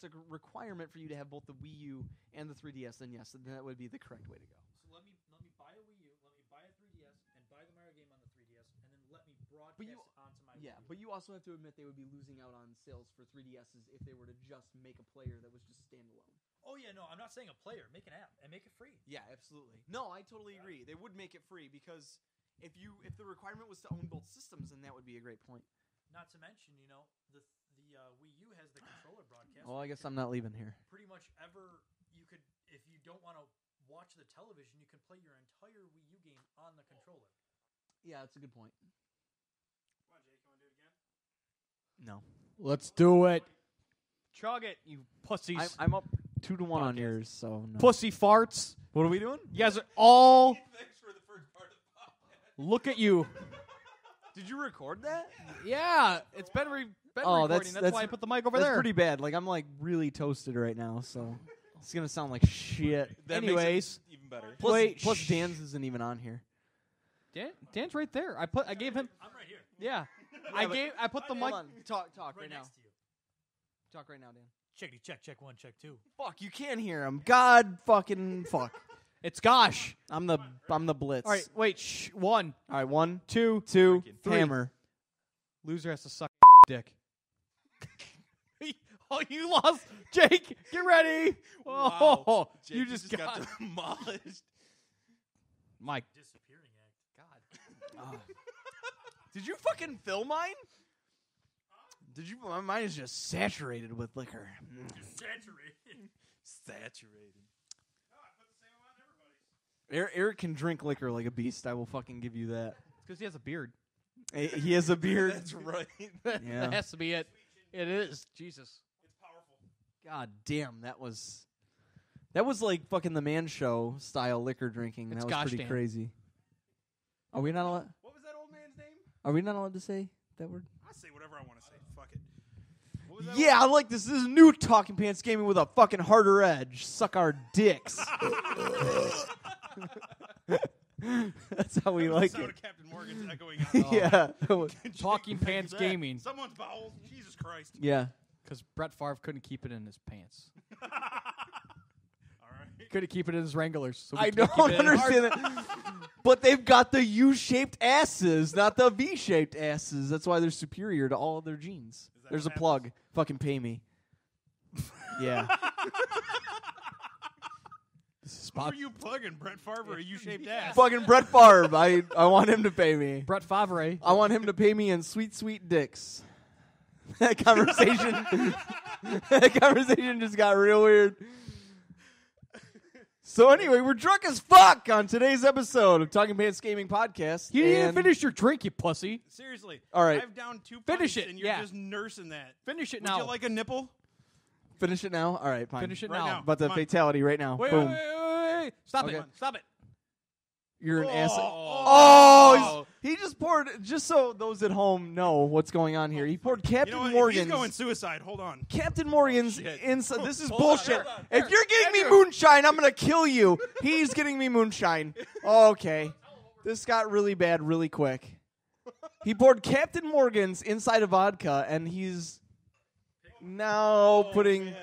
a requirement for you to have both the Wii U and the 3DS, then yes, that would be the correct way to go. So let me buy a Wii U, let me buy a 3DS, and buy the Mario game on the 3DS, and then let me broadcast it onto my Wii U. But you also have to admit they would be losing out on sales for 3DSs if they were to just make a player that was just standalone. Oh yeah, no, I'm not saying a player. Make an app and make it free. Yeah, absolutely. No, I totally agree. They would make it free because if the requirement was to own both systems, then that would be a great point. Not to mention, the Wii U has the controller broadcast. Well, I guess I'm not leaving here. Pretty much you could, if you don't want to watch the television, you can play your entire Wii U game on the controller. Yeah, that's a good point. Come on, Jake, you want to do it again? No. Let's do it. Chug it, you pussies. I'm up 2-1 on yours, so no. Pussy farts. What are we doing? You guys are all... Thanks for the first part of the podcast. Look at you. Did you record that? Yeah, it's been recording. That's why I put the mic over there. That's pretty bad. Like, I'm like really toasted right now, so it's gonna sound like shit. That Anyways, makes it even better. Plus Dan's isn't even on here. Dan's right there. I gave him. I'm right here. Yeah, I put the mic. Hold on. Talk Right right now. next to you. Talk right now, Dan. Check 1, check 2. Fuck, you can't hear him. God fucking fuck. It's Gosh. I'm the blitz. All right, wait. 1, All right. 1, 2, 2, 3. hammer. Loser has to suck dick. Oh, you lost, Jake. Get ready. Wow. Oh, Jake, you just got demolished. Mike. Disappearing act. God. Did you fucking fill mine? Did you? Mine is just saturated with liquor. Saturated. Saturated. No, I put the same amount in everybody's. Eric can drink liquor like a beast. I will fucking give you that. It's because he has a beard. He has a beard. That's right. Yeah. That has to be it. It is. Jesus. It's powerful. God damn, that was like fucking the Man Show style liquor drinking. It's That was gosh pretty damn. crazy. Are we not allowed? What was that old man's name? Are we not allowed to say that word? I say whatever I want to say. Fuck it. What was that Yeah, I like this. This is new Talking Pants Gaming with a fucking harder edge. Suck our dicks. That's how we like the sound it. of Captain Morgan's echoing out. Yeah. Talking Pants That. Gaming. Someone's bowels. Jesus Christ. Yeah. Because Brett Favre couldn't keep it in his pants. All right. Couldn't keep it in his Wranglers. So I don't understand that. But they've got the U-shaped asses, not the V-shaped asses. That's why they're superior to all other jeans. that There's a what plug. Fucking pay me. Yeah. Who are you plugging, Brett Favre or a U-shaped ass? Fucking Brett Favre. I want him to pay me. Brett Favre. I want him to pay me in sweet, sweet dicks. That conversation just got real weird. So anyway, we're drunk as fuck on today's episode of Talking Pants Gaming Podcast. You didn't even and- finish your drink, you pussy. Seriously. All right. I've down 2 Finish pints it, and you're yeah. just nursing that. Finish it Would now. you like a nipple? Finish it now? All right, fine. Finish it Right now. now. But the Come on. fatality right now. Wait, Boom. wait. Stop Okay. it. Stop it. You're an ass. Oh. He just poured, just so those at home know what's going on here, he poured You Captain know what? If Morgan's. he's going suicide. Hold on. Captain Morgan's Shit. inside. This is Hold on, bullshit. hold on. If you're getting me moonshine, I'm going to kill you. He's getting me moonshine. Okay. This got really bad really quick. He poured Captain Morgan's inside a vodka, and he's now putting Man.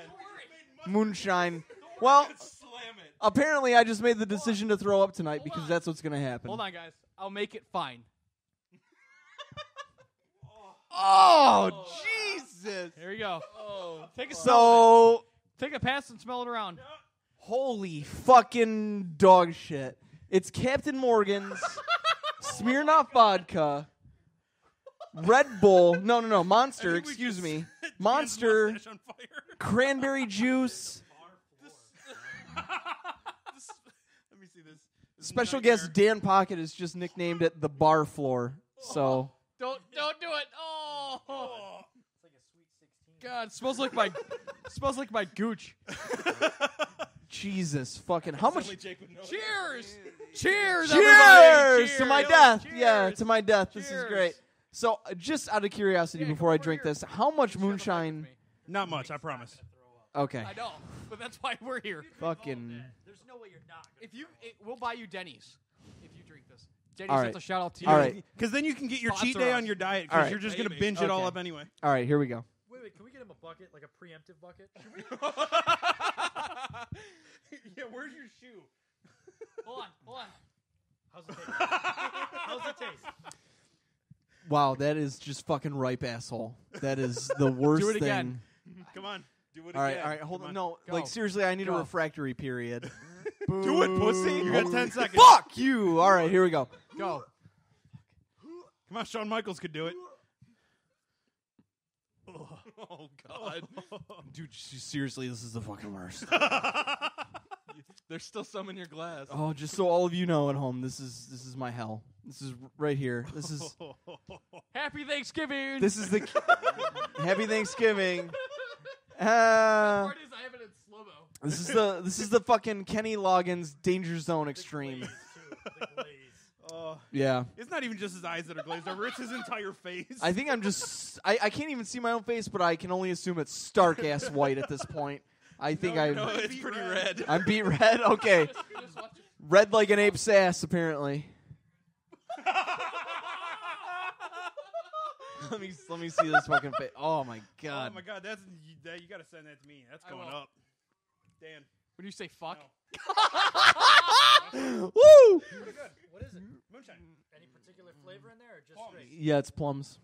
moonshine. Well, Slam it. apparently I just made the decision to throw up tonight because that's what's going to happen. Hold on, guys. I'll make it fine. Oh, Jesus. Here we go. Take a smell. So, Take a pass and smell it around. holy fucking dog shit. It's Captain Morgan's Smirnoff vodka, Red Bull, no, Monster, excuse me, Monster, Mustache on fire. cranberry juice, Let me see this. This special nightmare. guest Dan Pocket is just nicknamed it the bar floor. So, Don't do it. Oh. It's like a sweet 16. God, smells like my gooch. Jesus fucking, how much? Only Jake would know. Cheers. Cheers, Cheers everybody. to my Cheers. death. Cheers. Yeah, to my death. This is Cheers. great. So, just out of curiosity, Yeah, come before I over drink here. this, how much Share the mic with moonshine? me. Not much, I promise. Okay. I know, but that's why we're here. Fucking. There's no way you're not. We'll buy you Denny's if you drink this. Denny's, All right. that's a shout out to you. All right. Because then you can get your cheat Sponsor day us. on your diet All because right. you're just going to Maybe. binge it all Okay. up anyway. All right, here we go. Wait, Can we get him a bucket, like a preemptive bucket? Yeah, where's your shoe? Hold on. How's it taste? How's it taste? Wow, that is just fucking ripe asshole. That is the worst Do it thing. again. Come on, do it All right, again. all right, hold Come on. No, Go. like seriously, I need a Go. refractory period. Do it, pussy. You got 10 seconds. Fuck you! All right, here we go. Go. Come on, Shawn Michaels could do it. Oh, God. Dude, seriously, this is the fucking worst. There's still some in your glass. Oh, just so all of you know at home, this is my hell. This is right here. This is Happy Thanksgiving. this is the Happy Thanksgiving. part is I have it in slow mo. This is the fucking Kenny Loggins Danger Zone Extreme. Glaze, too. The glaze. Yeah. It's not even just his eyes that are glazed over. It's his entire face. I think I'm just I can't even see my own face, but I can only assume it's stark ass white at this point. I think No, I it's pretty red. I'm beat red. Okay. Red like an ape's ass apparently. Let me see this fucking face. Oh my god. Oh, my God. You got to send that to me. That's going will. up. Dan. When you say fuck, Woo! Pretty good. What is it? Moonshine. Any particular flavor in there, or just straight? Yeah, it's plums.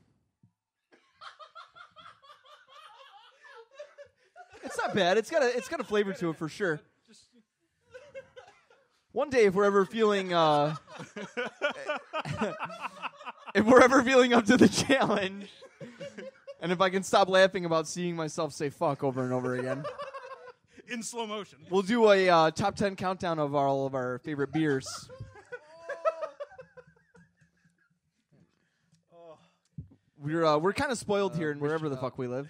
It's not bad. It's got a flavor to it for sure. One day, if we're ever feeling if we're ever feeling up to the challenge, and if I can stop laughing about seeing myself say fuck over and over again, In slow motion. we'll do a top 10 countdown of all of our favorite beers. We're kind of spoiled here in wherever the fuck we live.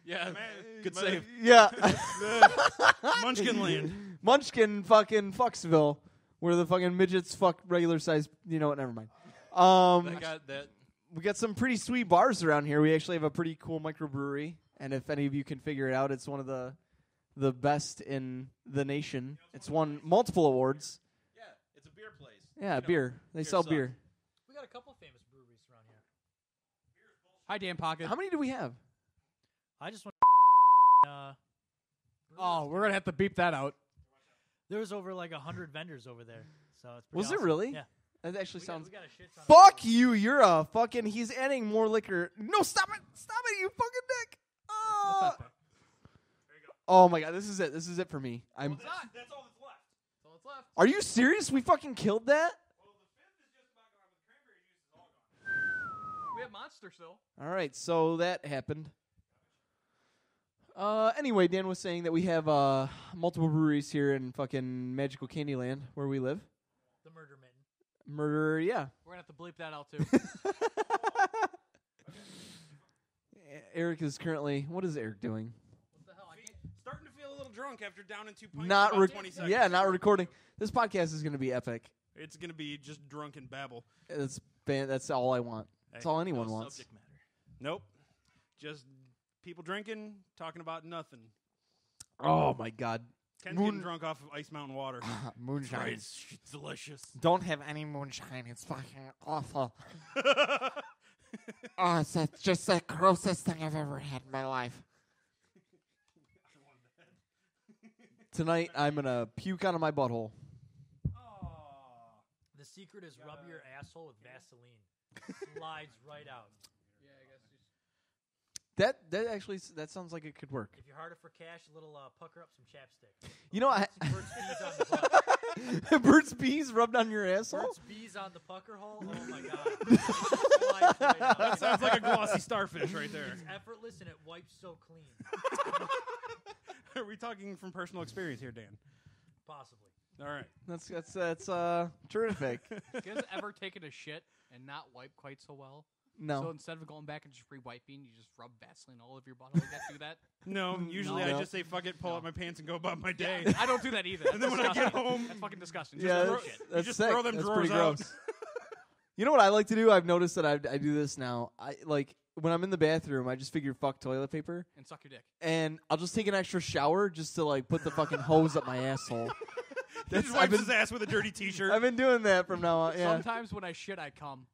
Yeah, Man, good man, save. Yeah. Munchkin land. Munchkin fucking Fucksville, where the fucking midgets fuck regular size. You know what? Never mind. That got that. We got some pretty sweet bars around here. We actually have a pretty cool microbrewery, and if any of you can figure it out, it's one of the best in the nation. It's won multiple awards. Yeah, it's a beer place. Yeah, You know, beer. They beer sell sucks. beer. We got a couple famous breweries around here. hi Dan Pocket. How many do we have? I just want. Oh, we're gonna have to beep that out. There's over like 100 vendors over there, so it's pretty Was it awesome. really? Yeah. That actually We sounds. got a shit ton of Fuck breweries. you! You're a fucking. He's adding more liquor. No, stop it! Stop it! You fucking dick! That's not fair. Oh my god, this is it. This is it for me. I'm. It's not. That's all that's left. That's all that's left. Are you serious? We fucking killed that. Well, the fifth is just about gone, but the cranberry juice is all gone. We have Monster still. All right, so that happened. Anyway, Dan was saying that we have multiple breweries here in fucking magical Candyland where we live. The Murder Mitten. Murder, yeah. We're gonna have to bleep that out too. Eric is currently. What is Eric doing? What the hell? I can't. Starting to feel a little drunk after down in 2 pints. Not in about 20 rec- seconds. Yeah, not recording. This podcast is going to be epic. It's going to be just drunken babble. That's all I want. That's Hey, all anyone No wants. subject matter. Nope. Just people drinking, talking about nothing. Oh my god. Ken's Moon- getting drunk off of Ice Mountain water. Moonshine. It's delicious. Don't have any moonshine. It's fucking awful. Oh, it's just the grossest thing I've ever had in my life. Tonight, I'm going to puke out of my butthole. The secret is rub your asshole with Vaseline. Slides right out. Yeah, I guess. That actually, that sounds like it could work. If you're harder for cash, a little pucker up some chapstick. You know, I Burt's Bees on the butt. Burt's Bees rubbed on your asshole? Burt's Bees on the pucker hole. Oh my god. It slides right out. That sounds like a glossy starfish right there. It's effortless and it wipes so clean. Are we talking from personal experience here, Dan? Possibly. All right. That's terrific. You guys ever taken a shit and not wipe quite so well? No. So instead of going back and just re-wiping, you just rub Vaseline all over your bottle like that. Do that? No, usually No. I just say fuck it, pull No. out my pants, and go about my day. Yeah, I don't do that either. And then when I get home, That's fucking disgusting. Yeah, Just that's, shit. that's just sick. throw them That's drawers pretty out. gross. You know what I like to do? I've noticed that I do this now. I like when I'm in the bathroom, I just figure fuck toilet paper, And suck your dick. and I'll just take an extra shower just to like put the fucking hose up my asshole. he just wipes his ass with a dirty T-shirt. I've been doing that from now on. Yeah. Sometimes when I shit, I come.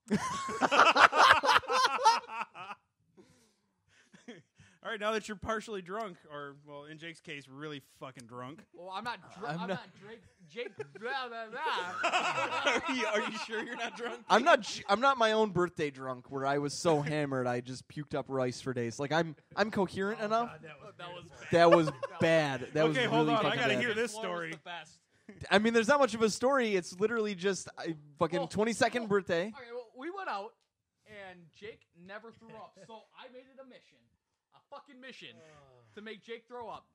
All right, now that you're partially drunk, or, well, in Jake's case, really fucking drunk. Well, I'm not I'm I'm not- not Drake. Jake. Blah, blah, blah. Are you sure you're not drunk? I'm not my own birthday drunk where I was so hammered I just puked up rice for days. Like I'm coherent enough. That was bad. That was Okay, really hold on. fucking I gotta bad. hear this Floor was story. the best. I mean, there's not much of a story. It's literally just fucking 22nd birthday. Okay, well, we went out, and Jake never threw up. So I made it a fucking mission, to make Jake throw up.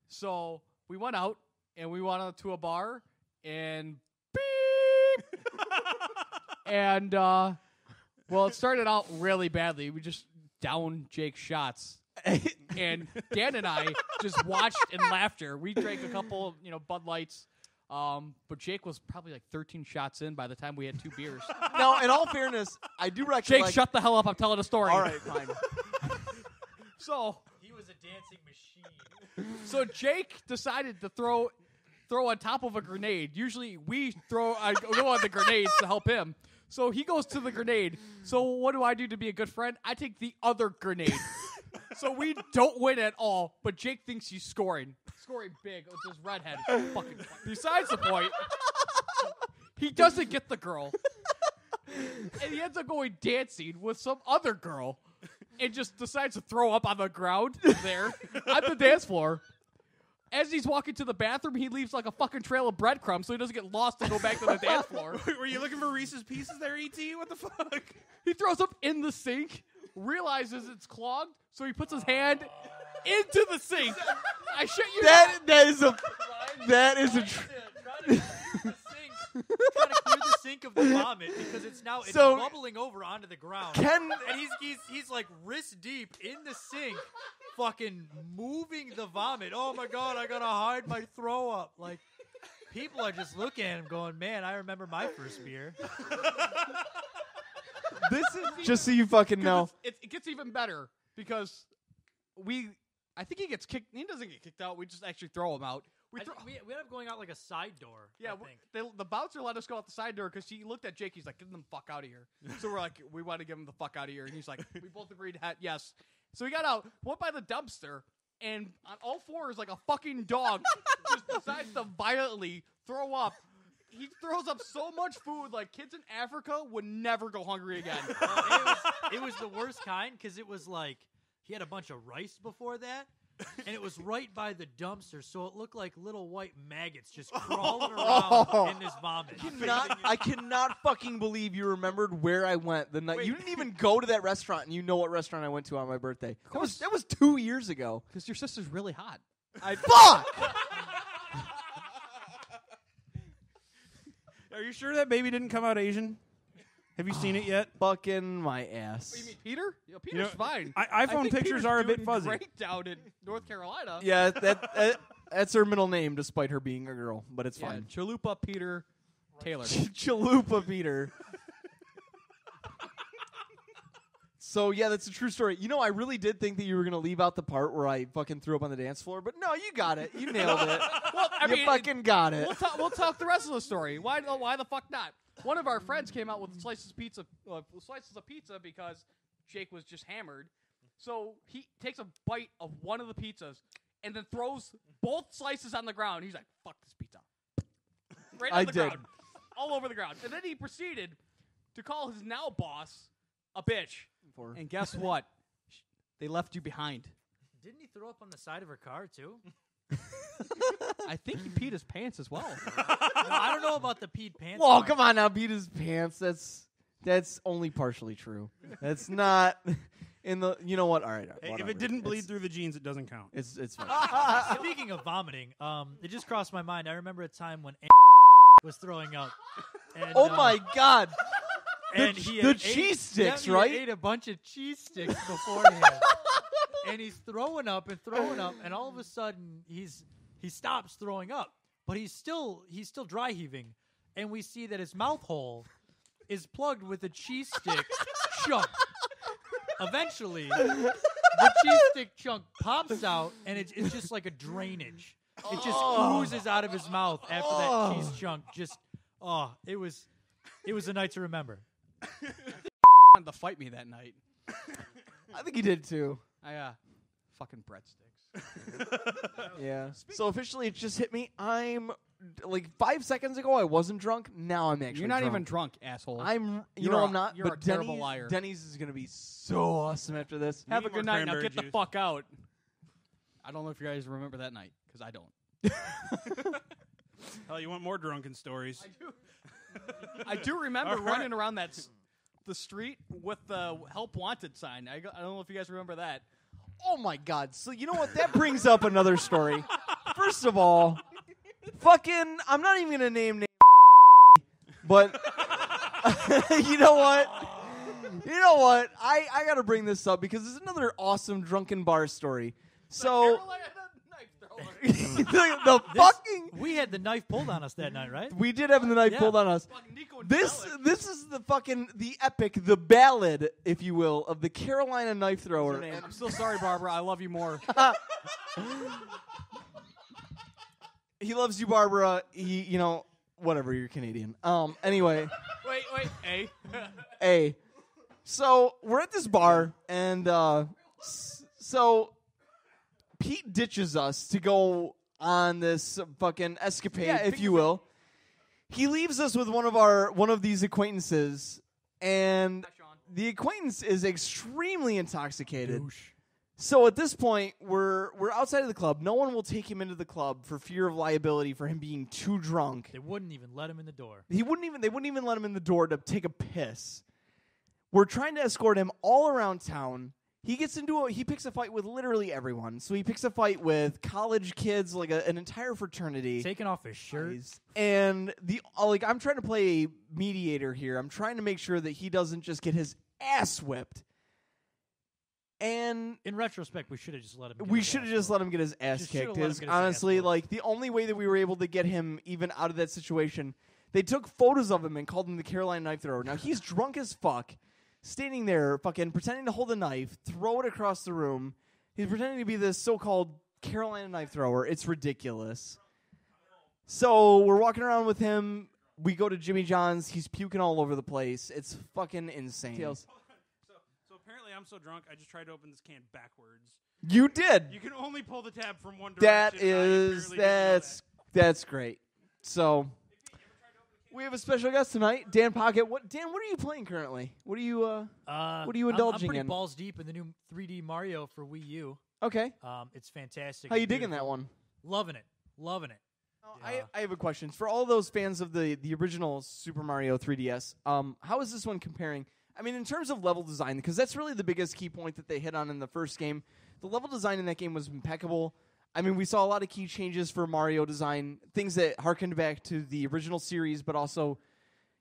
So we went out, and we went out to a bar, and beep! And, well, it started out really badly. We just downed Jake's shots. And Dan and I just watched in laughter. We drank a couple, Bud Lights. But Jake was probably like 13 shots in by the time we had 2 beers. Now, in all fairness, I do recollect. Jake, shut the hell up. I'm telling a story. All right, fine. So He was a dancing machine. So Jake decided to throw on top of a grenade. Usually we go on the grenades to help him. So he goes to the grenade. So what do I do to be a good friend? I take the other grenade. So we don't win at all, but Jake thinks he's scoring big with this redhead. Fucking besides the point, he doesn't get the girl. And he ends up going dancing with some other girl and just decides to throw up on the ground there on the dance floor. As he's walking to the bathroom, he leaves like a fucking trail of breadcrumbs so he doesn't get lost and go back to the dance floor. Were you looking for Reese's Pieces there, E.T.? What the fuck? He throws up in the sink, realizes it's clogged, so he puts his hand into the sink. I shit you not. That is a Trying to clear the sink of the vomit because it's So- bubbling over onto the ground. Ken. And he's like wrist deep in the sink, fucking moving the vomit. Oh my god, I gotta hide my throw up. Like, people are just looking at him going, man, I remember my first beer. This is just so you fucking know. It gets even better because I think he gets kicked. He doesn't get kicked out. We just actually throw him out. We We end up going out like a side door. Yeah, I think. the bouncer let us go out the side door because he looked at Jake. He's like, "Get them the fuck out of here." So we're like, "We want to get him the fuck out of here." And he's like, "We both agreed, yes." So we got out, went by the dumpster, and on all fours, like a fucking dog, just decides to violently throw up. He throws up so much food, like kids in Africa would never go hungry again. It was the worst kind because it was like he had a bunch of rice before that, and it was right by the dumpster, so it looked like little white maggots just crawling around in this vomit. I cannot fucking believe you remembered where I went the night. You didn't even go to that restaurant, and you know what restaurant I went to on my birthday. That was 2 years ago. Because your sister's really hot. Fuck! Are you sure that baby didn't come out Asian? Have you seen it yet? Fucking my ass. You mean Peter? Yeah, Peter's fine. iPhone think pictures Peter's are a bit doing fuzzy. Great down in North Carolina. Yeah, that's her middle name, despite her being a girl, but it's Yeah, fine. Chalupa Peter Taylor. Chalupa Peter. So, yeah, that's a true story. You know, I really did think that you were going to leave out the part where I fucking threw up on the dance floor, but no, you got it. You nailed it. Well, I You mean, fucking got it. we'll talk the rest of the story. Why the fuck not? One of our friends came out with slices of pizza because Jake was just hammered. So he takes a bite of one of the pizzas and then throws both slices on the ground. He's like, "Fuck this pizza!" Right on the ground, all over the ground. And then he proceeded to call his now boss a bitch. And guess what? They left you behind. Didn't he throw up on the side of her car too? I think he peed his pants as well. No, I don't know about the peed pants. Whoa, part. come on now, beat his pants. That's only partially true. That's not in the. You know what? All right. Hey, if whatever. it didn't bleed It's- through the jeans, it doesn't count. it's fine. Speaking of vomiting, it just crossed my mind. I remember a time when was throwing up. And, Oh my god. And the cheese sticks, right? He ate a bunch of cheese sticks beforehand. And he's throwing up, and all of a sudden he stops throwing up, but he's still dry heaving, and we see that his mouth hole is plugged with a cheese stick chunk. Eventually, the cheese stick chunk pops out, and it's just like a drainage. It just oozes out of his mouth after that cheese chunk. It was a night to remember. Wanted to fight me that night. I think he did too. I fucking breadsticks. Yeah. So officially, it just hit me. I'm like 5 seconds ago, I wasn't drunk. Now I'm actually. You're not drunk. even drunk, asshole. I'm. You're I'm not. You're but a terrible Denny's, liar. Denny's is gonna be so awesome after this. Have a need more good night. Now cranberry get the juice. fuck out. I don't know if you guys remember that night because I don't. Hell, you want more drunken stories? I do remember All right. running around the street with the help wanted sign. I don't know if you guys remember that. Oh my god. So you know what? That brings up another story. First of all, fucking. I'm not even gonna name. But you know what? You know what? I gotta bring this up because it's another awesome drunken bar story. So the fucking We had the knife pulled on us that night, right? we did have the knife Yeah. pulled on us. This is the epic, the ballad, if you will, of the Carolina knife thrower. I'm still sorry, Barbara. I love you more. He loves you, Barbara. He, whatever. You're Canadian. Anyway. wait, hey. Hey, so we're at this bar, and so Pete ditches us to go on this fucking escapade, if you will. He leaves us with one of these acquaintances, and the acquaintance is extremely intoxicated. So at this point, we're outside of the club. No one will take him into the club for fear of liability for him being too drunk. They wouldn't even let him in the door. They wouldn't even let him in the door to take a piss. We're trying to escort him all around town. He picks a fight with literally everyone. So he picks a fight with college kids, like an entire fraternity. Taking off his shirt. And I'm trying to play mediator here. I'm trying to make sure that he doesn't just get his ass whipped. And in retrospect, we should have just let him. We should have just let him get his ass kicked. Honestly, the only way that we were able to get him even out of that situation, they took photos of him and called him the Carolina knife thrower. Now he's drunk as fuck, standing there, fucking pretending to hold a knife, throw it across the room. He's pretending to be this so-called Carolina knife thrower. It's ridiculous. So we're walking around with him. We go to Jimmy John's. He's puking all over the place. It's fucking insane. So apparently I'm so drunk, I just tried to open this can backwards. You did. You can only pull the tab from one direction. That's great. So we have a special guest tonight, Dan Pocket. Dan, what are you playing currently? What are you indulging I'm pretty in? balls deep in the new 3D Mario for Wii U. Okay. It's fantastic. How you It's digging beautiful. that one? Loving it. I have a question for all those fans of the original Super Mario 3DS. How is this one comparing? I mean, in terms of level design, because that's really the biggest key point that they hit on in the first game. The level design in that game was impeccable. I mean, we saw a lot of key changes for Mario design, things that harkened back to the original series, but also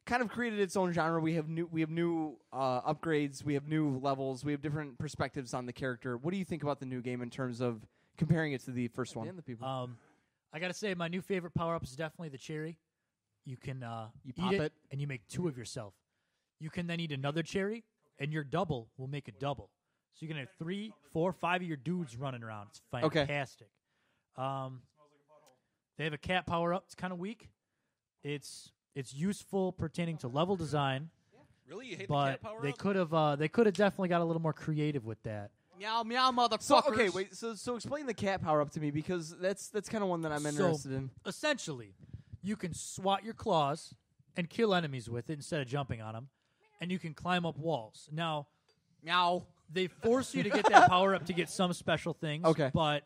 kind of created its own genre. We have new upgrades, we have new levels, we have different perspectives on the character. What do you think about the new game in terms of comparing it to the first one? I gotta say, my new favorite power up is definitely the cherry. You can You eat pop it. and you make two of yourself. You can then eat another cherry, and your double will make a double. So you can have 3, 4, 5 of your dudes running around. It's fantastic. They have a cat power up. It's kind of weak. It's useful pertaining to level design. Really, you hate the But cat power they up? could have definitely got a little more creative with that. Meow, meow, motherfuckers. So okay, wait. So explain the cat power up to me because that's kind of one that I'm interested in. Essentially, you can swat your claws and kill enemies with it instead of jumping on them, and you can climb up walls. Now, Meow. they force you to get that power up to get some special things. Okay. But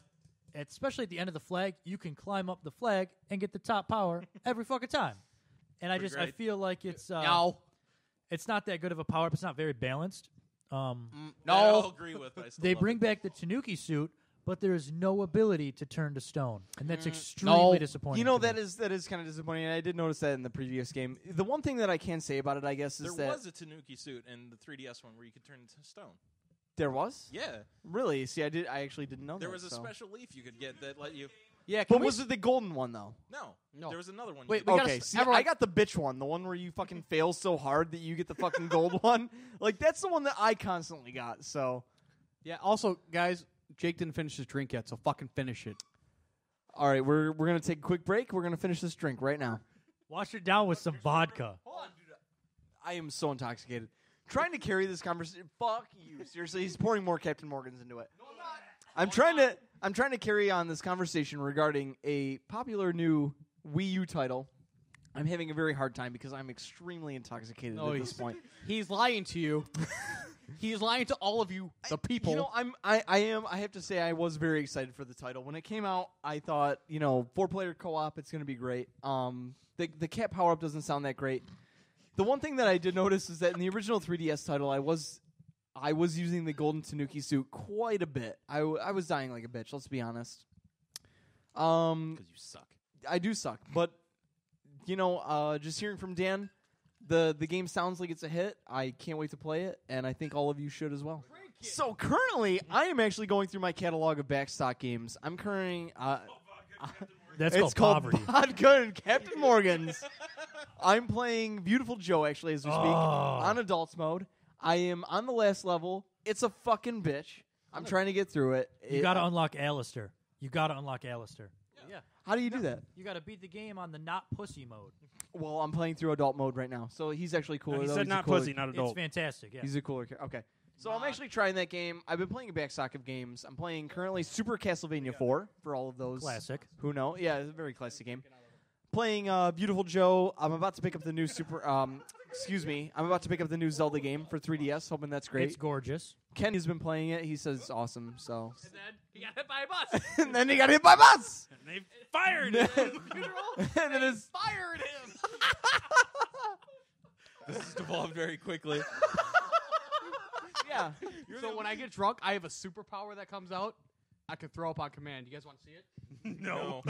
especially at the end of the flag, you can climb up the flag and get the top power every fucking time. And I great. feel like it's Meow. it's not that good of a power up. It's not very balanced. That I'll agree with. I still They love bring it. back the Tanuki suit, but there is no ability to turn to stone, and that's extremely disappointing. You know to that me. is kind of disappointing. And I did notice that in the previous game. The one thing that I can say about it, I guess, is There that was a Tanuki suit in the 3DS one where you could turn into stone. there was. Yeah. Really? See, I actually didn't know There that. was a so. special leaf you could get that let you... Yeah, But was it the golden one though? No. There was another one. Wait, you we could- gotta Okay, s- see, everyone- I got the bitch one, the one where you fucking fail so hard that you get the fucking gold one. Like that's the one that I constantly got. So, Yeah, also, guys, Jake didn't finish his drink yet, so fucking finish it. all right, we're gonna take a quick break. We're gonna finish this drink right now. Wash it down with some vodka. I am so intoxicated. Trying to carry this conversation. Fuck you. Seriously, he's pouring more Captain Morgan's into it. I'm trying to carry on this conversation regarding a popular new Wii U title. I'm having a very hard time because I'm extremely intoxicated at this point. He's lying to you. He's lying to all of you, the people. You know, I have to say I was very excited for the title. When it came out, I thought, 4-player co-op, it's going to be great. The cat power-up doesn't sound that great. The one thing that I did notice is that in the original 3DS title, I was using the Golden Tanuki suit quite a bit. I was dying like a bitch, let's be honest. Because you suck. I do suck, but just hearing from Dan, the game sounds like it's a hit. I can't wait to play it, and I think all of you should as well. So currently, I am actually going through my catalog of backstock games. I'm currently That's it's called called poverty. Vodka and Captain Morgan's. I'm playing Beautiful Joe actually as we speak on adults mode. I am on the last level. It's a fucking bitch. I'm trying to get through it. You got to unlock Alistair. Yeah. How do you do that? You got to beat the game on the not pussy mode. Well, I'm playing through adult mode right now, so he's actually cooler. No, he though. said He's a not cooler- pussy, not It's adult. fantastic. Yeah. He's a cooler character. Okay. So I'm actually trying that game. I've been playing a backstock of games. I'm playing currently Super Castlevania 4 for all of those. Classic. Who know? Yeah, it's a very classic game. Playing Beautiful Joe. I'm about to pick up the new excuse me. I'm about to pick up the new Zelda game for 3DS, hoping that's great. It's gorgeous. Ken has been playing it. He says it's awesome, so. And then he got hit by a bus. And then he got hit by a bus! And they fired him. And then his Fired him. This has devolved very quickly. Yeah. So when I get drunk, I have a superpower that comes out. I can throw up on command. You guys want to see it? No.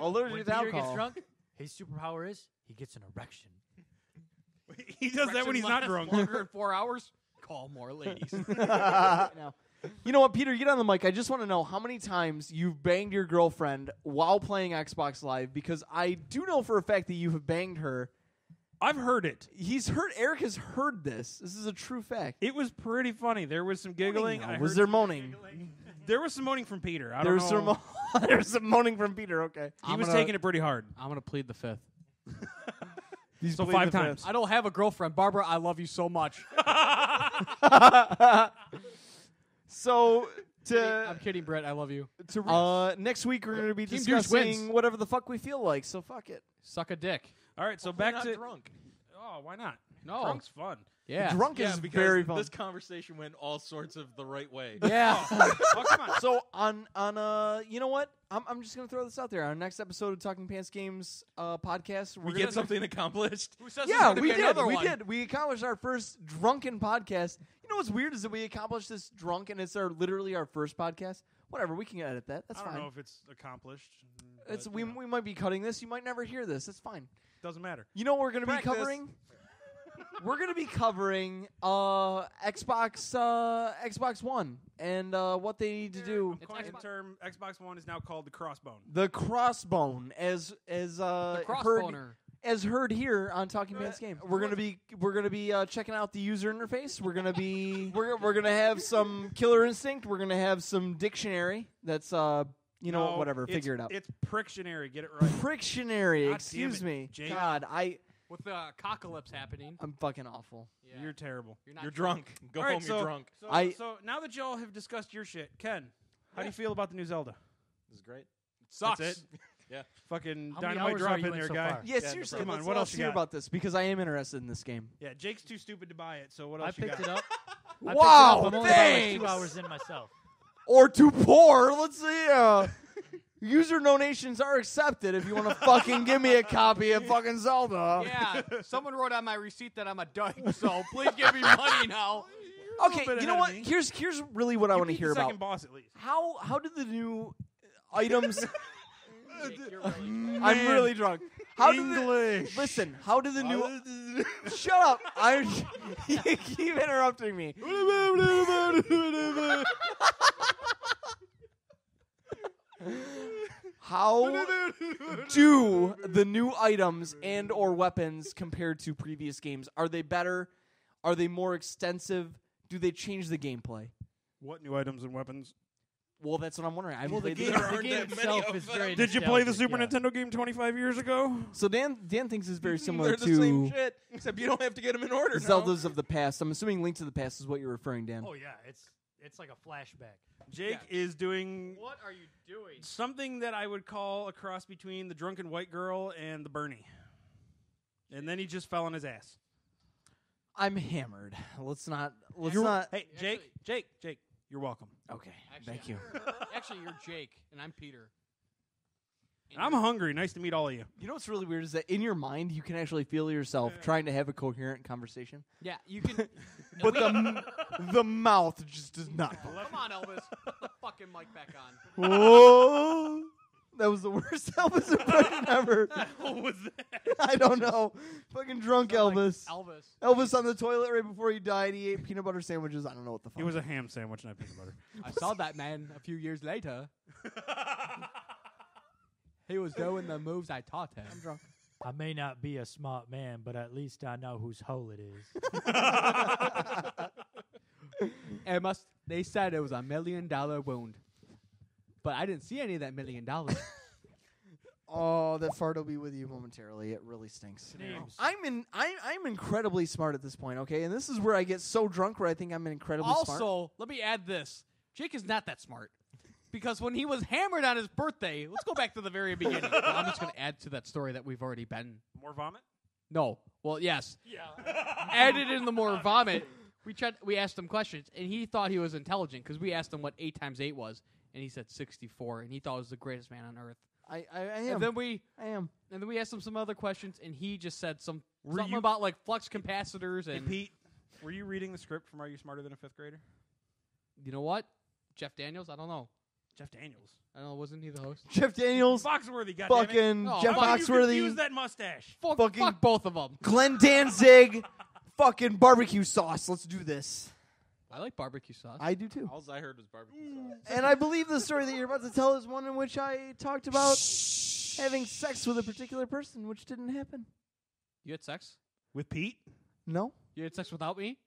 Allergic When to Peter gets alcohol. drunk, his superpower is he gets an erection. He does that when he's not drunk. Longer than 4 hours. Call more ladies. Now, you know what, Peter? Get on the mic. I just want to know how many times you've banged your girlfriend while playing Xbox Live, because I do know for a fact that you have banged her. I've heard it. Eric has heard this. This is a true fact. It was pretty funny. There was some giggling. No, I was heard there some moaning? giggling. There was some moaning from Peter. I There don't was know. some there's some moaning from Peter. Okay. He was taking it pretty hard. I'm going to plead the fifth. He's So pleading 5 the times. fifth. I don't have a girlfriend. Barbara, I love you so much. So I'm kidding, Brett. I love you. next week we're going to be Team Douche discussing wins. whatever the fuck we feel like. So fuck it. Suck a dick. All right, so Hopefully back not to drunk. Oh, why not? No. Drunk's fun. Yeah. Drunk Yeah, is because very fun. this conversation went all sorts of the right way. Yeah. Oh, come on. So on you know what? I'm just gonna throw this out there. Our next episode of Talking Pants Games podcast, We we're get gonna something accomplished. Who says Yeah, there's gonna we be did. another We one? did. We accomplished our first drunken podcast. You know what's weird is that we accomplished this drunk, and it's literally our first podcast. Whatever, we can edit that. That's I don't fine. know if it's accomplished. It's but, we you know, we might be cutting this. You might never hear this. It's fine. doesn't matter. You know what we're gonna Practice. be covering? We're gonna be covering Xbox One and what they need to do. In term, Xbox One is now called the Crossbone. The Crossbone, as The heard, crossboner. as heard here on Talking Pants Game. We're gonna be checking out the user interface. We're gonna be we're gonna have some Killer Instinct. We're gonna have some dictionary. That's No, whatever. it's- Figure it out. It's Prictionary. Get it right. Frictionary. God Excuse damn it, me. Jake. God, With the cockalypse happening. I'm fucking awful. Yeah. You're terrible. not You're drunk. Go All right, home, you're drunk. So, so now that y'all have discussed your shit, Ken, how do you feel about the new Zelda? This is great. Sucks. That's it? Yeah. Fucking How many dynamite hours drop are you in in there, so guy. far? Yeah, no seriously. Come on, let's what else you hear got? about this because I am interested in this game. Yeah, Jake's too stupid to buy it, so what I else you picked got? it up. I Wow, picked it up. I'm only about, like, thanks. 2 hours in myself. Or too poor. Let's see. User donations are accepted if you want to fucking give me a copy of fucking Zelda. Yeah. Someone wrote on my receipt that I'm a dyke, so please give me money now. Okay, bit you know ahead what? of me. Here's really what I want to Beat hear the about. second boss at least. How did the new items? I'm Man. really drunk. How did English. listen? How did the new? Shut up! You keep interrupting me. How do the new items and or weapons compared to previous games? Are they better? Are they more extensive? Do they change the gameplay? What new items and weapons? Well, that's what I'm wondering. I haven't The played game, the There the aren't game that many itself of is them. very Did you play the nostalgic, Super yeah. Nintendo game 25 years ago? So Dan thinks it's very similar They're the same to shit, except you don't have to get them in order now. Zeldas of the past. I'm assuming Link to the Past is what you're referring, Dan. Oh yeah, It's like a flashback. Jake is doing What are you doing? something that I would call a cross between the drunken white girl and the Bernie. And then he just fell on his ass. I'm hammered. Let's not. Hey, Jake, you're welcome. Okay. Actually, Thank you. Actually, you're Jake, and I'm Peter. And I'm hungry. Nice to meet all of you. You know what's really weird is that in your mind you can actually feel yourself trying to have a coherent conversation, Yeah, you can. but the mouth just does not. Come on, Elvis. Put the fucking mic back on. Whoa! That was the worst Elvis impression ever. What was that? I don't know. Fucking drunk Elvis. Elvis. Elvis on the toilet right before he died. He ate peanut butter sandwiches. I don't know what the fuck. It was a ham sandwich, not peanut butter. I saw that man a few years later. He was doing the moves I taught him. I'm drunk. I may not be a smart man, but at least I know whose hole it is. They said it was $1 million wound. But I didn't see any of that $1 million. Oh, that fart will be with you momentarily. It really stinks. Names. I'm incredibly smart at this point. Okay, and this is where I get so drunk where I think I'm incredibly smart. Also, let me add this. Jake is not that smart. Because when he was hammered on his birthday, let's go back to the very beginning. I'm just going to add to that story that we've already been. More vomit? No. Well, yes. Yeah. Added in the more vomit. We asked him questions, and he thought he was intelligent because we asked him what 8 times 8 was, and he said 64, and he thought he was the greatest man on earth. I And am. then we I am. asked him some other questions, and he just said something you- about like flux capacitors Hey, and Pete, were you reading the script from Are You Smarter Than a Fifth Grader? you know what? Jeff Daniels? I don't know. Jeff Daniels. I don't know. Wasn't he the host? Jeff Daniels, Foxworthy, goddammit. fucking Oh, Jeff How could you Foxworthy, confuse that mustache? Fucking- Fuck both of them. Glenn Danzig, fucking barbecue sauce. Let's do this. I like barbecue sauce. I do too. All I heard was barbecue sauce. And I believe the story that you're about to tell is one in which I talked about having sex with a particular person, which didn't happen. You had sex? With Pete? No. You had sex without me?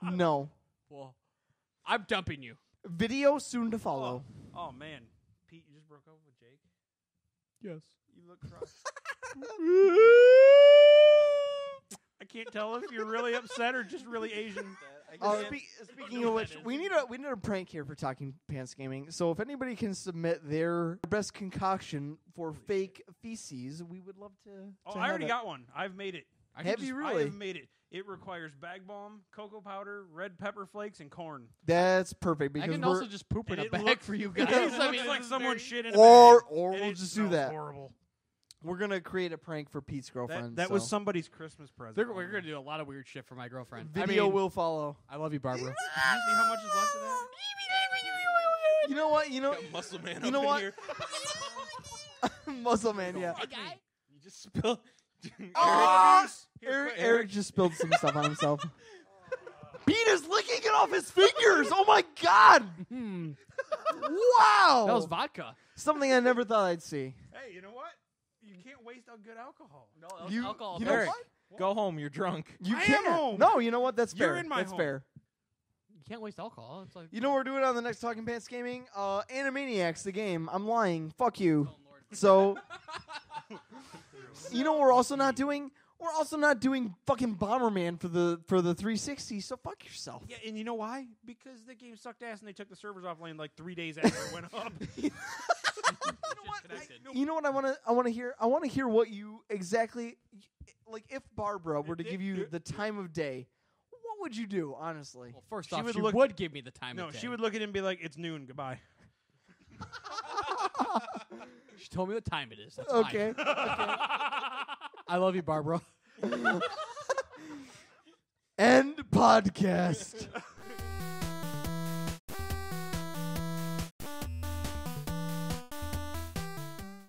No. Well, I'm dumping you. Video soon to follow. Oh, man. Pete, you just broke up with Jake? Yes. You look cross. I can't tell if you're really upset or just really Asian. Speaking of which, we need a prank here for Talking Pants Gaming. So if anybody can submit their best concoction for fake feces, we would love to. Oh, to I have already it. got one. I've made it. Have you I really? have made it. It requires bag balm, cocoa powder, red pepper flakes, and corn. That's perfect I because can we're also just poop in and a it bag looks- for you It guys. looks I mean, like this is someone very- shit in a or bag. or and we'll it just do smells that. Horrible. We're gonna create a prank for Pete's girlfriend. That was somebody's Christmas present. We're going to do a lot of weird shit for my girlfriend. Video I mean, will follow. I love you, Barbara. Can you see how much is left of that? You know what? You know, Got muscle man you up know in what? here. Muscle Man. Yeah. You just spilled. Ah! Here, Eric just spilled some stuff on himself. Pete is licking it off his fingers. Oh my god! Wow, That was vodka. something I never thought I'd see. Hey, you know what? You can't waste a good alcohol. No, that was You- alcohol. you know Eric, what? go home. You're drunk. You I am can't. home. No, you know what? That's You're fair. in my That's home. fair. You can't waste alcohol. It's like, You know what we're doing on the next Talking Pants Gaming? Animaniacs, the game. I'm lying. Fuck you. So, you know what we're also not doing? We're also not doing fucking Bomberman for the 360. So fuck yourself. Yeah, and you know why? Because the game sucked ass and they took the servers offline like 3 days after it went up. You know what I want to hear? I want to hear what you exactly like. If Barbara were to give you the time of day, what would you do? Honestly, well, first She off, would she look- would give me the time No, of day. she would look at him and be like, "It's noon. Goodbye." She told me what time it is. That's okay. fine. I love you, Barbara. End podcast.